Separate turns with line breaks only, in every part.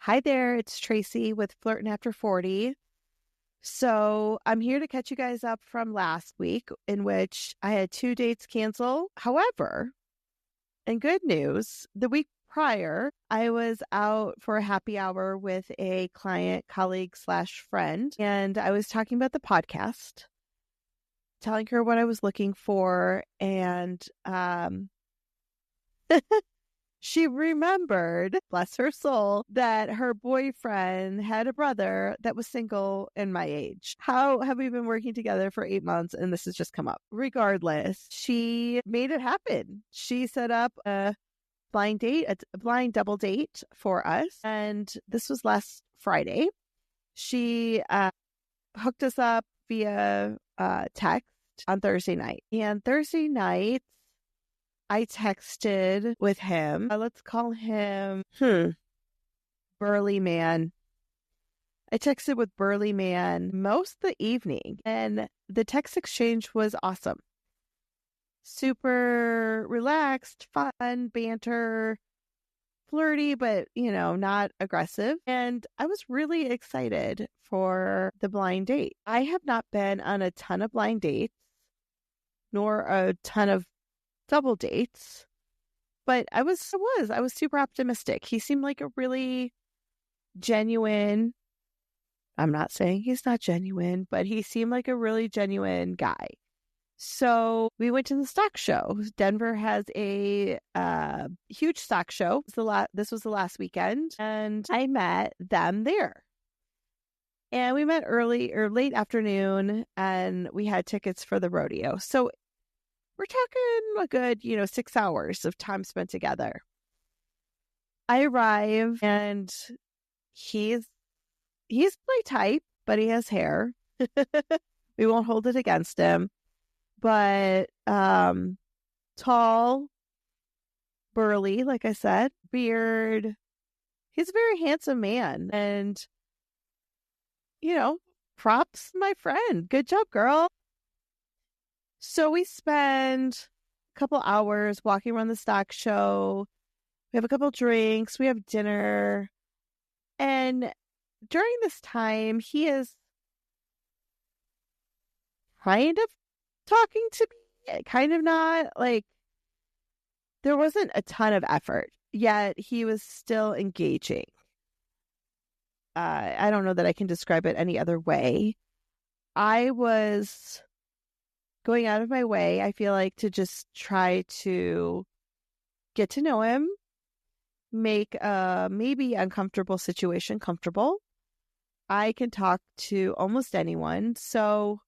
Hi there, it's Tracy with Flirtin' After 40. So I'm here to catch you guys up from last week, in which I had 2 dates cancel. However, in good news, the week prior, I was out for a happy hour with a client, colleague slash friend, and I was talking about the podcast, telling her what I was looking for, and she remembered, bless her soul, that her boyfriend had a brother that was single and my age. How have we been working together for 8 months and this has just come up? Regardless, she made it happen. She set up a blind date, a blind double date for us. And this was last Friday. She hooked us up via text on Thursday night. And Thursday night, I texted with him. Let's call him Burly Man. I texted with Burly Man most of the evening, and the text exchange was awesome. Super relaxed, fun, banter, flirty, but, not aggressive. And I was really excited for the blind date. I have not been on a ton of blind dates, nor a ton of double dates, but I was super optimistic. He seemed like a really genuine, I'm not saying he's not genuine, but he seemed like a really genuine guy. So we went to the stock show. Denver has a huge stock show. This was the last weekend, and I met them there. And we met early or late afternoon, and we had tickets for the rodeo. So we're talking a good, 6 hours of time spent together. I arrive and he's play type, but he has hair. We won't hold it against him. But tall, burly, like I said, beard. He's a very handsome man. And, props my friend. Good job, girl. So we spend a couple hours walking around the stock show. We have a couple drinks. We have dinner. And during this time, he is kind of talking to me, kind of not. Like, there wasn't a ton of effort, yet he was still engaging. I don't know that I can describe it any other way. I was going out of my way, I feel like, to just try to get to know him, make a maybe uncomfortable situation comfortable. I can talk to almost anyone, so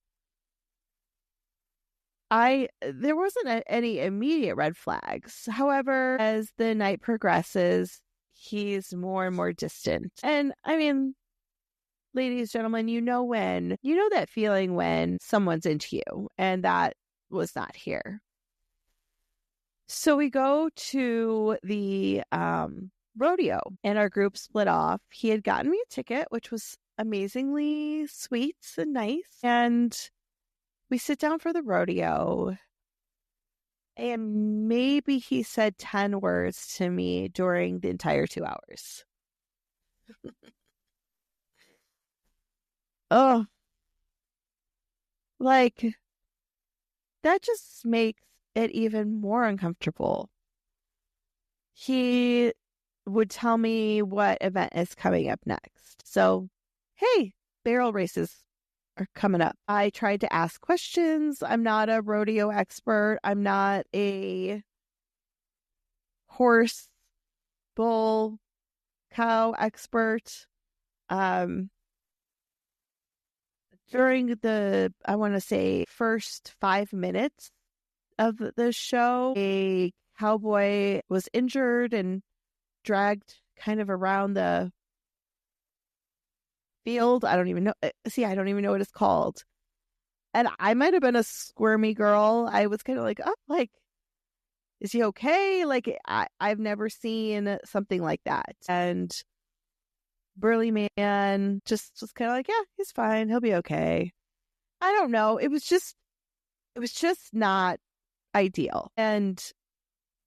there wasn't any immediate red flags. However, as the night progresses, he's more and more distant. And I mean, ladies, gentlemen, you know that feeling when someone's into you, and that was not here. So we go to the rodeo, and our group split off. He had gotten me a ticket, which was amazingly sweet and nice. And we sit down for the rodeo, and maybe he said 10 words to me during the entire 2 hours. Oh, like, that just makes it even more uncomfortable. He would tell me what event is coming up next. So, hey, barrel races are coming up. I tried to ask questions. I'm not a rodeo expert. I'm not a horse, bull, cow expert. During the, I want to say, first 5 minutes of the show, a cowboy was injured and dragged kind of around the field. I don't even know. I don't even know what it's called. And I might have been a squirmy girl. I was kind of like, oh, like, is he okay? Like, I've never seen something like that. And Burly Man just was kind of like, yeah, he's fine. He'll be okay. I don't know. It was just not ideal. And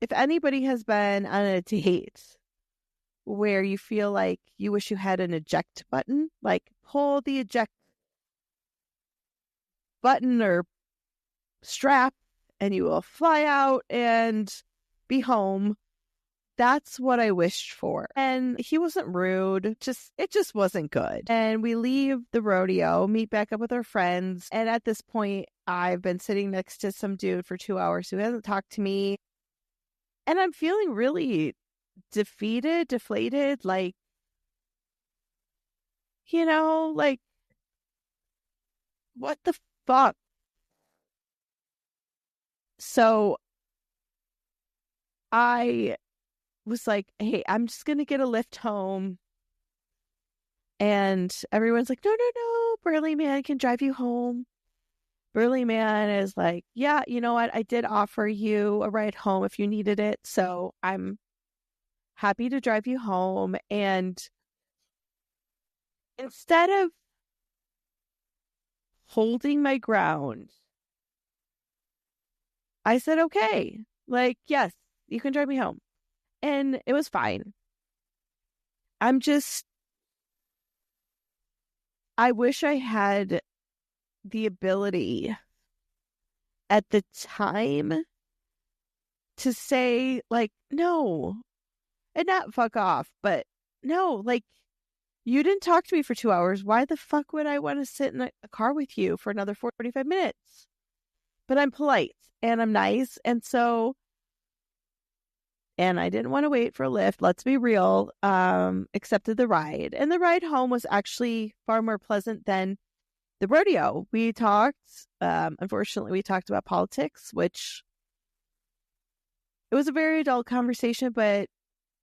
if anybody has been on a date where you feel like you wish you had an eject button, like pull the eject button or strap and you will fly out and be home. That's what I wished for. And he wasn't rude. It just wasn't good. And we leave the rodeo, meet back up with our friends. And at this point, I've been sitting next to some dude for 2 hours who hasn't talked to me. And I'm feeling really defeated, deflated, like, like, what the fuck? So I was like, hey, I'm just going to get a lift home. And everyone's like, no, Burly Man can drive you home. Burly Man is like, yeah, you know what? I did offer you a ride home if you needed it. So I'm happy to drive you home. And instead of holding my ground, I said, okay, like, yes, you can drive me home. And it was fine. I wish I had the ability at the time to say, like, no, and not fuck off, but no, like, you didn't talk to me for 2 hours. Why the fuck would I want to sit in a car with you for another 45 minutes? But I'm polite and I'm nice. And I didn't want to wait for a lift. Let's be real. Accepted the ride. And the ride home was actually far more pleasant than the rodeo. We talked, unfortunately, we talked about politics, which it was a very adult conversation, but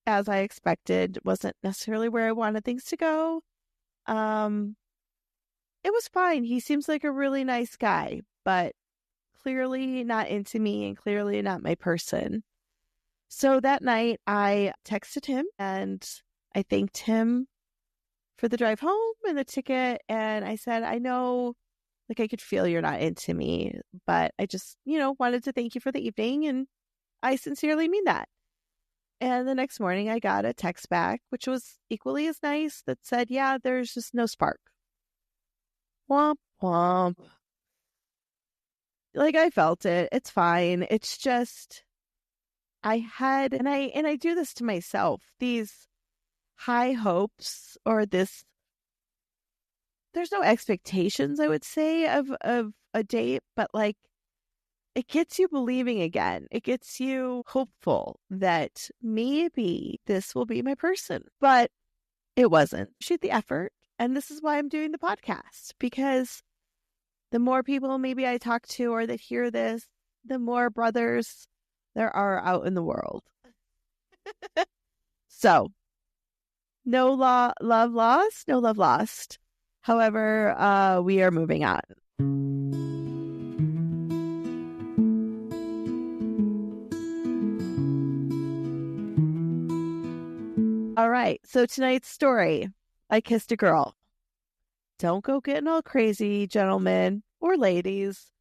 as I expected, wasn't necessarily where I wanted things to go. It was fine. He seems like a really nice guy, but clearly not into me and clearly not my person. So that night I texted him and I thanked him for the drive home and the ticket. And I said, I know, like, I could feel you're not into me, but I just, wanted to thank you for the evening. And I sincerely mean that. And the next morning I got a text back, which was equally as nice, that said, yeah, there's just no spark. Womp womp. Like, I felt it. It's fine. It's just, I had, and I do this to myself, these high hopes or there's no expectations, I would say, of a date, but like, it gets you believing again. It gets you hopeful that maybe this will be my person, but it wasn't. Appreciate the effort. And this is why I'm doing the podcast, because the more people maybe I talk to or that hear this, the more brothers there are out in the world. So, no love lost. However, we are moving on. All right. So tonight's story, I kissed a girl. Don't go getting all crazy, gentlemen or ladies.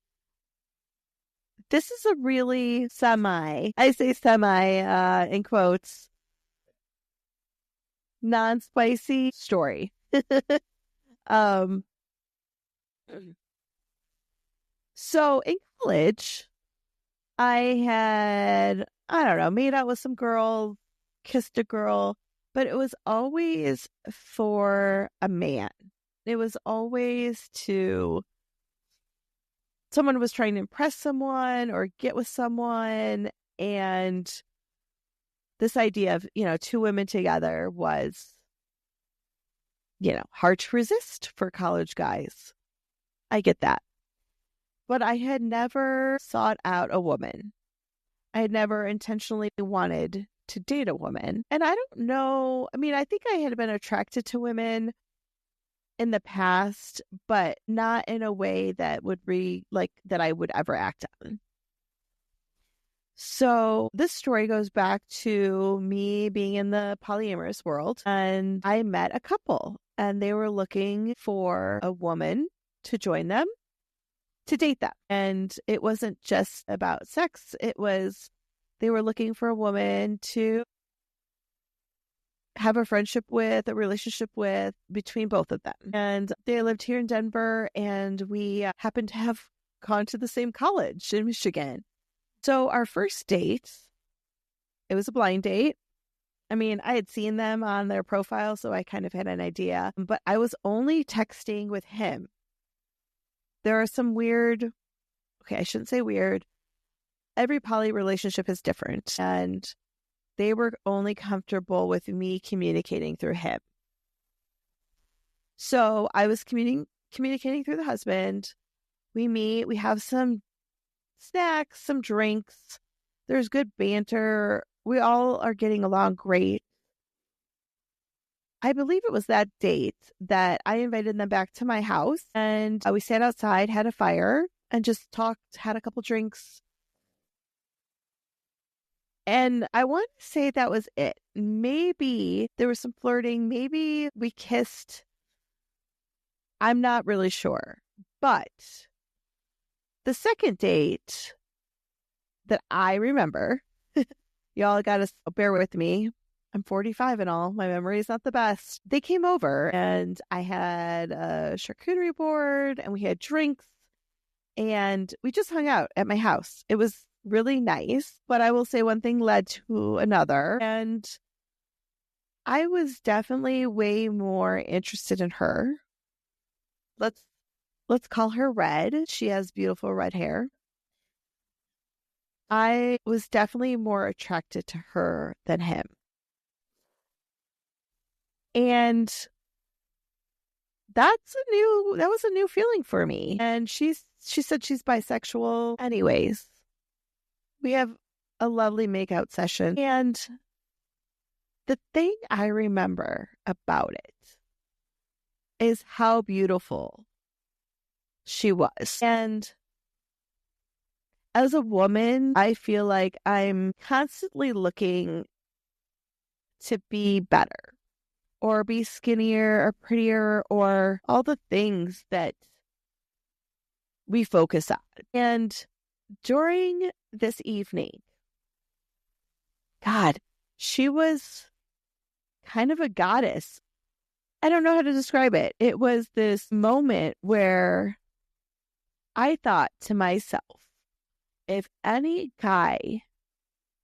This is a really I say semi, in quotes, non-spicy story. So in college, I had, I don't know, made out with some girl, kissed a girl, but it was always for a man. It was always someone was trying to impress someone or get with someone. And this idea of, two women together was, hard to resist for college guys. I get that. But I had never sought out a woman. I had never intentionally wanted to date a woman. And I don't know. I mean, I think I had been attracted to women in the past, but not in a way that would be like that I would ever act on. So this story goes back to me being in the polyamorous world, and I met a couple and they were looking for a woman to join them, to date them. And it wasn't just about sex. They were looking for a woman to have a friendship with, a relationship with between both of them. And they lived here in Denver, and we happened to have gone to the same college in Michigan. So our first date, it was a blind date. I mean, I had seen them on their profile, so I kind of had an idea, but I was only texting with him. There are some weird, okay, I shouldn't say weird. Every poly relationship is different, and they were only comfortable with me communicating through him. So I was communicating through the husband. We meet, we have some snacks, some drinks. There's good banter. We all are getting along great. I believe it was that date that I invited them back to my house, and we sat outside, had a fire, and just talked, had a couple drinks. And I want to say that was it. Maybe there was some flirting. Maybe we kissed. I'm not really sure. But the second date that I remember, y'all got to bear with me. I'm 45 and all. My memory is not the best. They came over, and I had a charcuterie board, and we had drinks, and we just hung out at my house. It was really nice, but I will say one thing led to another, and I was definitely way more interested in her. Let's call her Red. She has beautiful red hair. I was definitely more attracted to her than him. And that was a new feeling for me. And she said she's bisexual. Anyways, we have a lovely makeout session. And the thing I remember about it is how beautiful she was. And as a woman, I feel like I'm constantly looking to be better, or be skinnier or prettier, or all the things that we focus on. And during this evening, God, she was kind of a goddess. I don't know how to describe it. It was this moment where I thought to myself, if any guy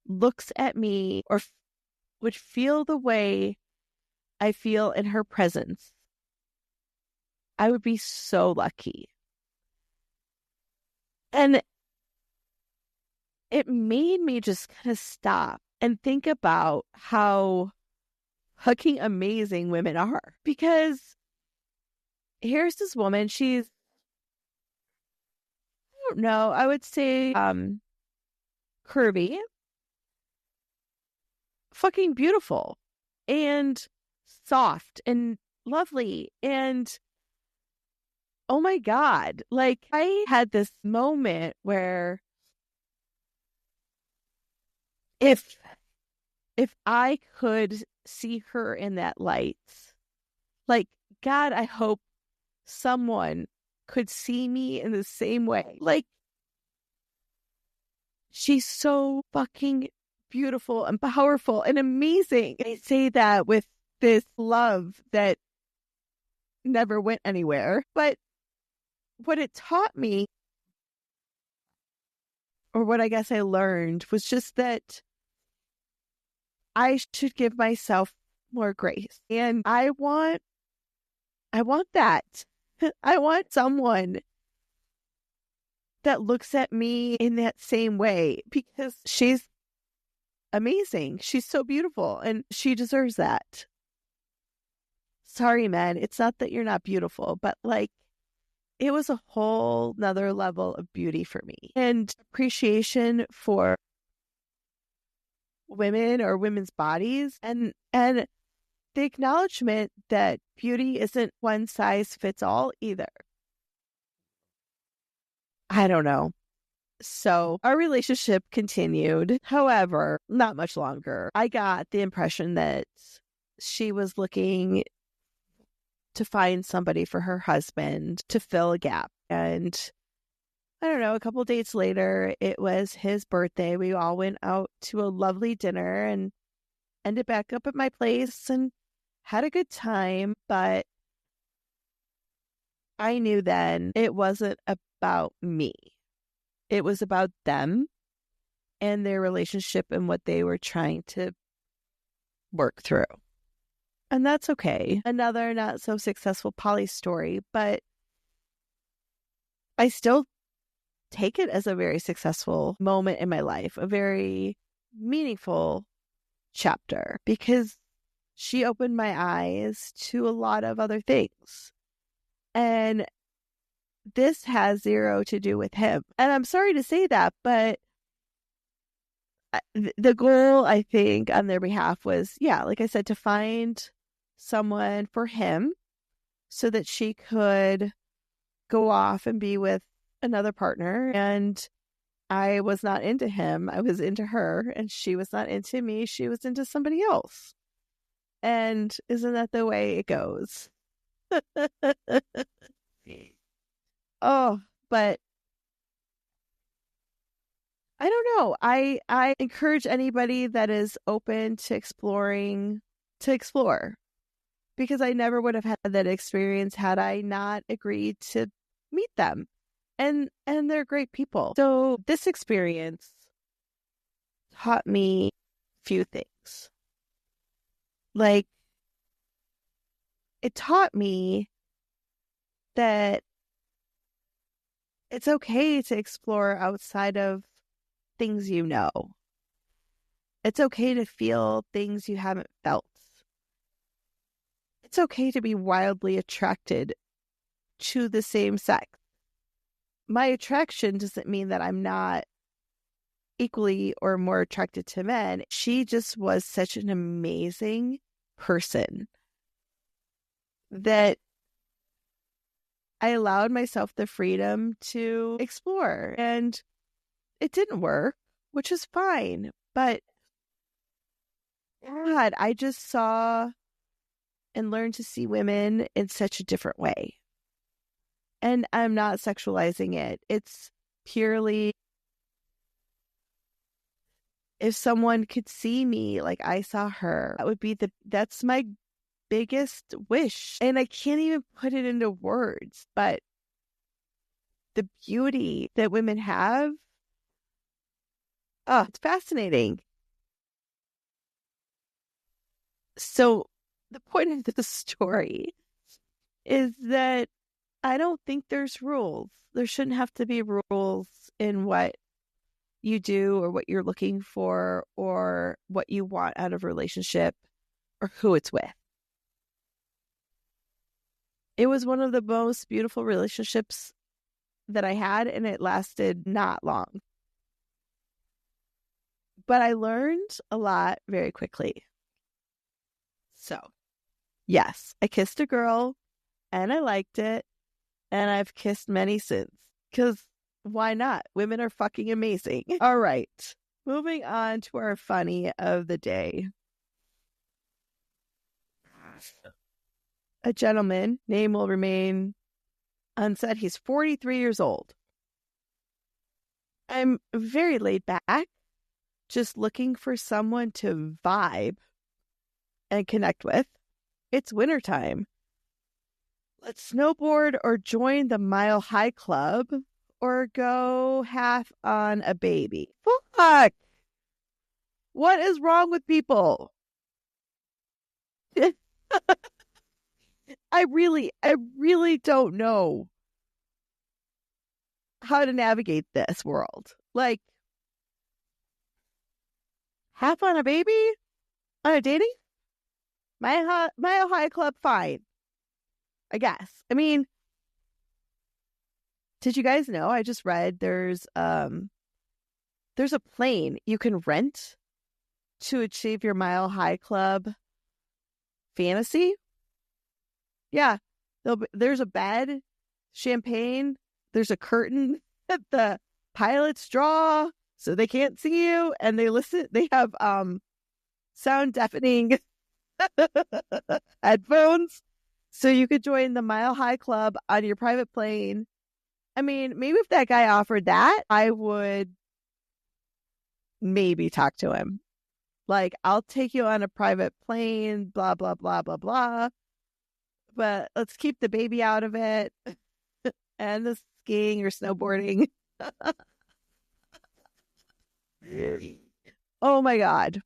looks at me or would feel the way I feel in her presence, I would be so lucky. And it made me just kind of stop and think about how fucking amazing women are. Because here's this woman, she's, I don't know, I would say curvy, fucking beautiful, and soft and lovely, and oh my God, like I had this moment where if I could see her in that light, like, God, I hope someone could see me in the same way. Like, she's so fucking beautiful and powerful and amazing. I say that with this love that never went anywhere. But what it taught me, or what I guess I learned, was just that I should give myself more grace. And I want that. I want someone that looks at me in that same way, because she's amazing. She's so beautiful, and she deserves that. Sorry, man. It's not that you're not beautiful, but like, it was a whole nother level of beauty for me, and appreciation for women or women's bodies, and the acknowledgement that beauty isn't one size fits all either. I don't know. So our relationship continued. However, not much longer. I got the impression that she was looking to find somebody for her husband to fill a gap. And I don't know, a couple dates later, it was his birthday. We all went out to a lovely dinner, and ended back up at my place and had a good time. But I knew then it wasn't about me. It was about them and their relationship and what they were trying to work through. And that's okay. Another not so successful poly story, but I still take it as a very successful moment in my life, a very meaningful chapter, because she opened my eyes to a lot of other things. And this has zero to do with him. And I'm sorry to say that, but the goal, I think, on their behalf was, like I said, to find someone for him so that she could go off and be with another partner. And I was not into him. I was into her, and she was not into me. She was into somebody else. And isn't that the way it goes? Oh, but I don't know. I encourage anybody that is open to exploring to explore, because I never would have had that experience had I not agreed to meet them. And they're great people. So this experience taught me a few things. Like, it taught me that it's okay to explore outside of things you know. It's okay to feel things you haven't felt. It's okay to be wildly attracted to the same sex. My attraction doesn't mean that I'm not equally or more attracted to men. She just was such an amazing person that I allowed myself the freedom to explore. And it didn't work, which is fine. But God, I just saw and learned to see women in such a different way. And I'm not sexualizing it. It's purely, if someone could see me like I saw her, that's my biggest wish. And I can't even put it into words, but the beauty that women have, it's fascinating. So the point of the story is that I don't think there's rules. There shouldn't have to be rules in what you do or what you're looking for or what you want out of a relationship or who it's with. It was one of the most beautiful relationships that I had, and it lasted not long. But I learned a lot very quickly. So, yes, I kissed a girl and I liked it. And I've kissed many since. Because why not? Women are fucking amazing. All right. Moving on to our funny of the day. A gentleman, name will remain unsaid. He's 43 years old. I'm very laid back, just looking for someone to vibe and connect with. It's wintertime. Let's snowboard or join the Mile High Club or go half on a baby. Fuck! What is wrong with people? I really don't know how to navigate this world. Like, half on a baby? On a dating? Mile High Club, fine. I guess. I mean, did you guys know? I just read there's a plane you can rent to achieve your Mile High Club fantasy. Yeah, there's a bed, champagne. There's a curtain that the pilots draw so they can't see you, and they have sound deafening headphones. So you could join the Mile High Club on your private plane. I mean, maybe if that guy offered that, I would maybe talk to him. Like, I'll take you on a private plane, blah, blah, blah, blah, blah. But let's keep the baby out of it and the skiing or snowboarding. Oh my God.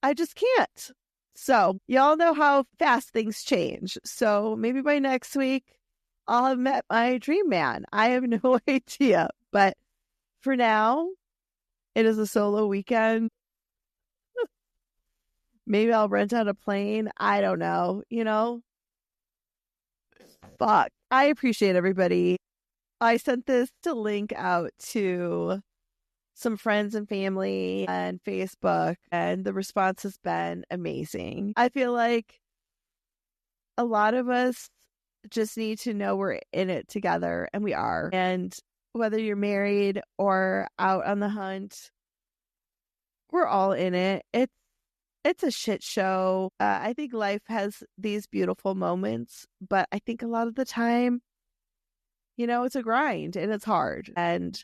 I just can't. So, y'all know how fast things change. So, maybe by next week, I'll have met my dream man. I have no idea. But for now, it is a solo weekend. Maybe I'll rent out a plane. I don't know. Fuck. I appreciate everybody. I sent this to link out to some friends and family and Facebook, and the response has been amazing. I feel like a lot of us just need to know we're in it together, and we are. And whether you're married or out on the hunt, we're all in it. It's a shit show. I think life has these beautiful moments, but I think a lot of the time, it's a grind and it's hard. And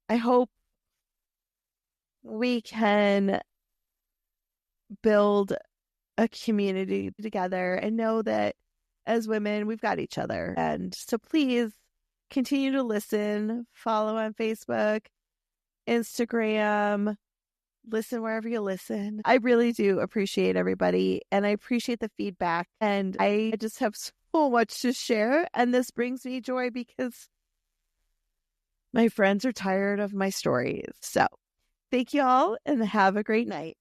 I hope we can build a community together and know that as women, we've got each other. And so please continue to listen, follow on Facebook, Instagram, listen wherever you listen. I really do appreciate everybody, and I appreciate the feedback, and I just have so much to share, and this brings me joy because my friends are tired of my stories. So thank you all, and have a great night.